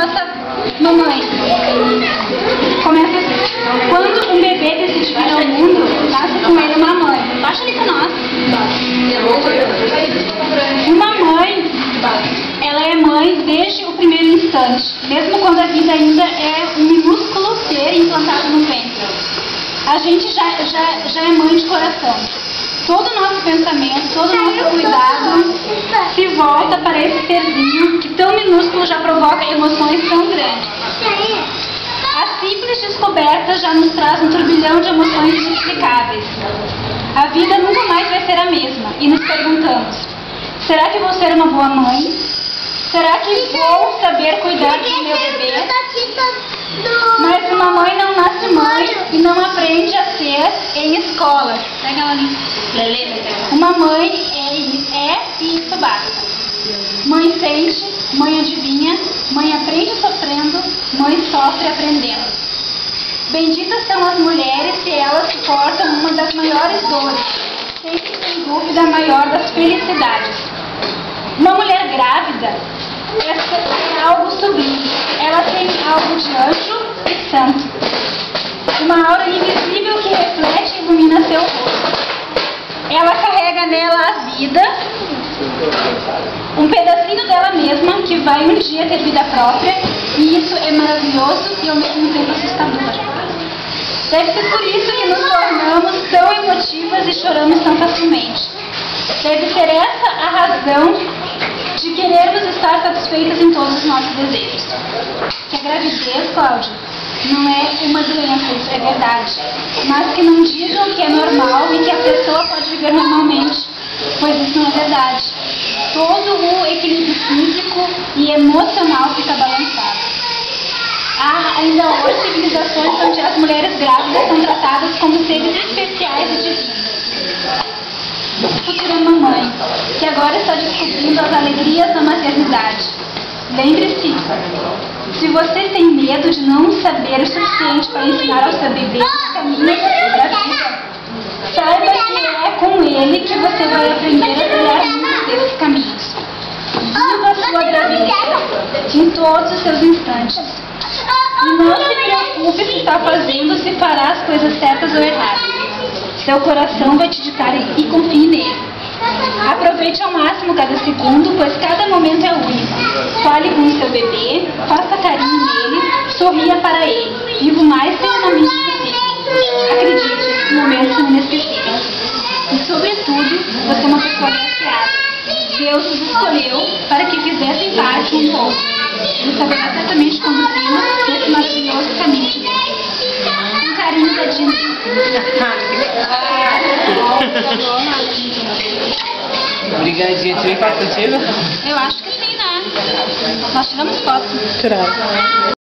nossa mamãe. Começa assim. Quando um bebê decide vir ao mundo, nasce com ele uma mãe. Baixa ali pra nós. Uma mãe, ela é mãe desde o primeiro instante, mesmo quando a vida ainda é um minúsculo ser implantado no ventre. A gente já é mãe de coração. Todo o nosso pensamento, todo o nosso cuidado se volta para esse serzinho que tão minúsculo já provoca emoções tão grandes. A simples descoberta já nos traz um turbilhão de emoções inexplicáveis. A vida nunca mais vai ser a mesma e nos perguntamos: será que vou ser uma boa mãe? Será que vou saber cuidar do meu bebê? Mas uma mãe não nasce mãe e não aprende a ser em escola. Pega ela ali. Uma mãe é e isso basta. Mãe sente, mãe adivinha, mãe aprende sofrendo, mãe sofre aprendendo. Benditas são as mulheres se elas suportam uma das maiores dores, sem dúvida a maior das felicidades. Uma mulher grávida é algo sublime. Ela tem algo de anjo e santo. Uma aura invisível que reflete e ilumina seu rosto. Ela carrega nela a vida, um pedacinho dela mesma que vai um dia ter vida própria, e isso é maravilhoso e ao mesmo tempo assustador. Deve ser por isso que nos tornamos tão emotivas e choramos tão facilmente. Deve ser essa a razão de querermos estar satisfeitas em todos os nossos desejos. Que a gravidez, Cláudio, não é uma doença, isso é verdade. Mas que não digam que é normal e que a pessoa pode viver normalmente, pois isso não é verdade. Todo o equilíbrio físico e emocional fica balançado. Ainda hoje, civilizações onde as mulheres grávidas são tratadas como seres especiais e divinos. Futura mamãe, que agora está descobrindo as alegrias da maternidade. Lembre-se, se você tem medo de não saber o suficiente para ensinar ao seu bebê os caminhos da vida, saiba que é com ele que você vai aprender a trilhar muitos desses caminhos. Viva a sua gravidez em todos os seus instantes. E não se preocupe se está fazendo, se fará as coisas certas ou erradas. Seu coração vai te ditar e confie nele. Aproveite ao máximo cada segundo, pois cada momento é único. Fale com o seu bebê, faça carinho nele, sorria para ele. Viva o mais serenamente possível. Acredite, esses momentos são inesquecíveis. E, sobretudo, você é uma pessoa agraciada. Deus os escolheu para que fizessem parte um do outro. Ele saberá certamente conduzi-los nesse maravilhoso caminho de Deus. Um carinho da Dina. Obrigadinha, tirei foto contigo? Eu acho que sim, né? Nós tiramos foto. Tiraram.